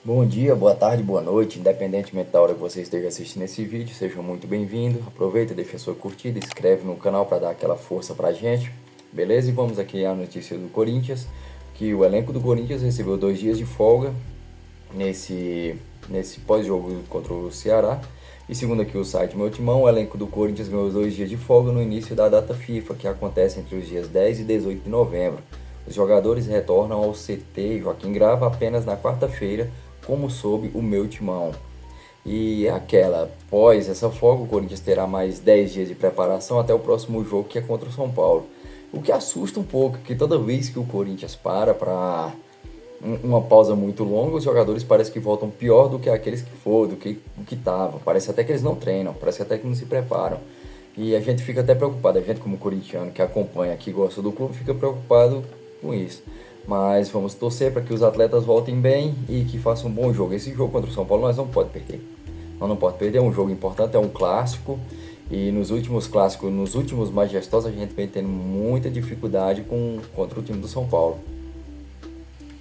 Bom dia, boa tarde, boa noite, independentemente da hora que você esteja assistindo esse vídeo, seja muito bem-vindo. Aproveita, deixa a sua curtida, inscreve no canal para dar aquela força pra gente, beleza? E vamos aqui à notícia do Corinthians, que o elenco do Corinthians recebeu 2 dias de folga nesse pós-jogo contra o Ceará. E segundo aqui o site Meu Timão, o elenco do Corinthians ganhou 2 dias de folga no início da data FIFA, que acontece entre os dias 10 e 18 de novembro. Os jogadores retornam ao CT Joaquim Grava apenas na quarta-feira, como soube o Meu Timão. E após essa folga, o Corinthians terá mais 10 dias de preparação até o próximo jogo, que é contra o São Paulo. O que assusta um pouco, que toda vez que o Corinthians para uma pausa muito longa, os jogadores parecem que voltam pior do que aqueles que foram, do que estavam. Parece até que eles não treinam, parece até que não se preparam. E a gente fica até preocupado, a gente como corintiano que acompanha, que gosta do clube, fica preocupado com isso. Mas vamos torcer para que os atletas voltem bem e que façam um bom jogo. Esse jogo contra o São Paulo nós não pode perder. Nós não pode perder, é um jogo importante, é um clássico. E nos últimos clássicos, nos últimos majestosos, a gente vem tendo muita dificuldade contra o time do São Paulo.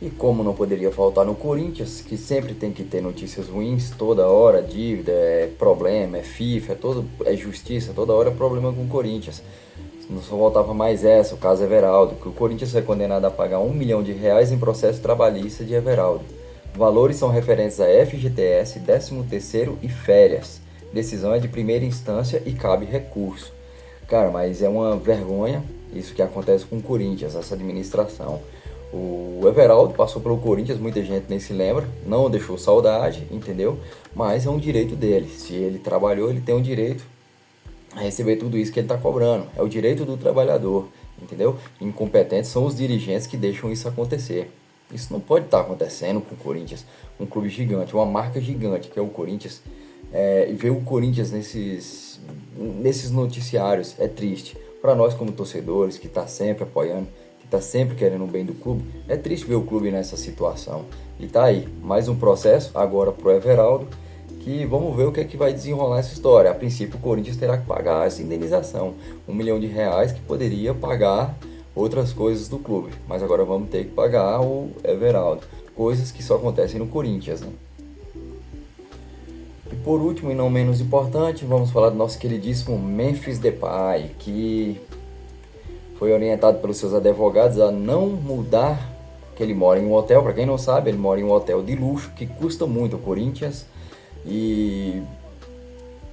E como não poderia faltar no Corinthians, que sempre tem que ter notícias ruins, toda hora, dívida, é problema, é FIFA, é justiça, toda hora é problema com o Corinthians. Não só voltava mais essa, o caso Everaldo, que o Corinthians foi condenado a pagar R$ 1 milhão em processo trabalhista de Everaldo. Valores são referentes a FGTS, 13º e férias. Decisão é de primeira instância e cabe recurso. Cara, mas é uma vergonha isso que acontece com o Corinthians, essa administração. O Everaldo passou pelo Corinthians, muita gente nem se lembra, não deixou saudade, entendeu? Mas é um direito dele. Se ele trabalhou, ele tem um direito a receber tudo isso que ele está cobrando. É o direito do trabalhador, entendeu? Incompetentes são os dirigentes que deixam isso acontecer. Isso não pode estar acontecendo com o Corinthians, um clube gigante, uma marca gigante que é o Corinthians. E ver o Corinthians nesses noticiários é triste. Para nós como torcedores, que está sempre apoiando, que está sempre querendo o bem do clube, é triste ver o clube nessa situação. E tá aí, mais um processo agora pro Everaldo, que vamos ver o que é que vai desenrolar essa história. A princípio o Corinthians terá que pagar essa indenização, R$ 1 milhão que poderia pagar outras coisas do clube, mas agora vamos ter que pagar o Everaldo, coisas que só acontecem no Corinthians, né? E por último e não menos importante, vamos falar do nosso queridíssimo Memphis Depay, que foi orientado pelos seus advogados a não mudar, que ele mora em um hotel. Para quem não sabe, ele mora em um hotel de luxo que custa muito ao Corinthians. E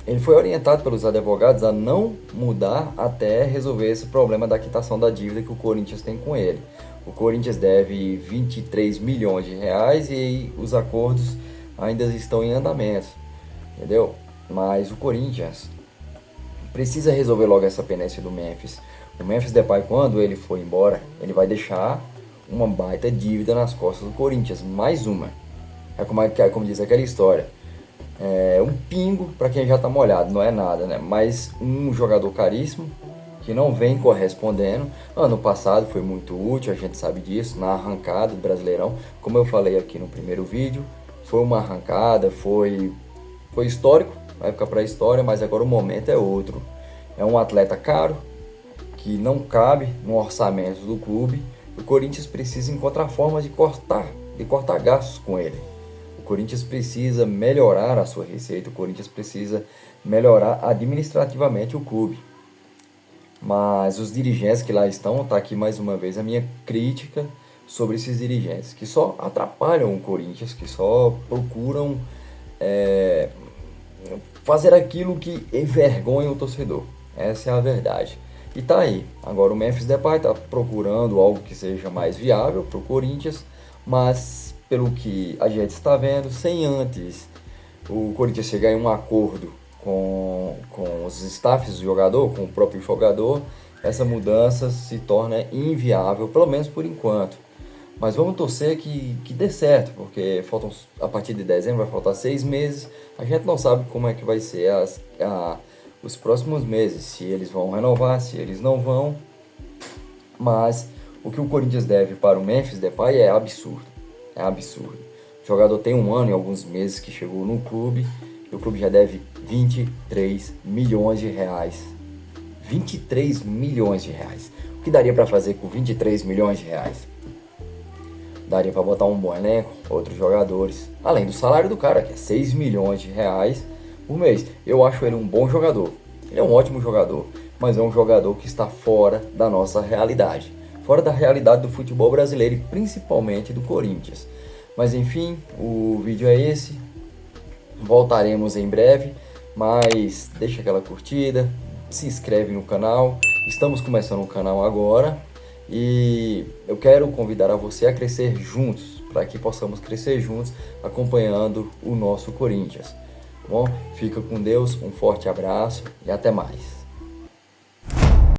ele foi orientado pelos advogados a não mudar até resolver esse problema da quitação da dívida que o Corinthians tem com ele. O Corinthians deve 23 milhões de reais e os acordos ainda estão em andamento, entendeu? Mas o Corinthians precisa resolver logo essa pendência do Memphis. O Memphis Depay, quando ele for embora, ele vai deixar uma baita dívida nas costas do Corinthians, mais uma. Como diz aquela história, é um pingo para quem já está molhado, não é nada, né? Mas um jogador caríssimo que não vem correspondendo. Ano passado foi muito útil, a gente sabe disso, na arrancada do Brasileirão, como eu falei aqui no primeiro vídeo, foi uma arrancada, foi histórico, vai ficar para a história, mas agora o momento é outro. É um atleta caro, que não cabe no orçamento do clube. O Corinthians precisa encontrar formas de cortar gastos com ele. O Corinthians precisa melhorar a sua receita, o Corinthians precisa melhorar administrativamente o clube. Mas os dirigentes que lá estão, tá aqui mais uma vez a minha crítica sobre esses dirigentes, que só atrapalham o Corinthians, que só procuram fazer aquilo que envergonha o torcedor. Essa é a verdade. E tá aí, agora o Memphis Depay tá procurando algo que seja mais viável para o Corinthians, mas pelo que a gente está vendo, sem antes o Corinthians chegar em um acordo com os staffs do jogador, com o próprio jogador, essa mudança se torna inviável, pelo menos por enquanto. Mas vamos torcer que dê certo, porque a partir de dezembro vai faltar 6 meses, a gente não sabe como é que vai ser os próximos meses, se eles vão renovar, se eles não vão. Mas o que o Corinthians deve para o Memphis Depay é absurdo. É absurdo. O jogador tem 1 ano e alguns meses que chegou no clube e o clube já deve 23 milhões de reais. 23 milhões de reais. O que daria para fazer com 23 milhões de reais? daria para botar um bom elenco, outros jogadores, além do salário do cara, que é 6 milhões de reais por mês. Eu acho ele um bom jogador, ele é um ótimo jogador, mas é um jogador que está fora da nossa realidade, fora da realidade do futebol brasileiro e principalmente do Corinthians. Mas enfim, o vídeo é esse, voltaremos em breve, mas deixa aquela curtida, se inscreve no canal, estamos começando o canal agora e eu quero convidar a você a crescer juntos, para que possamos crescer juntos acompanhando o nosso Corinthians. Bom, fica com Deus, um forte abraço e até mais.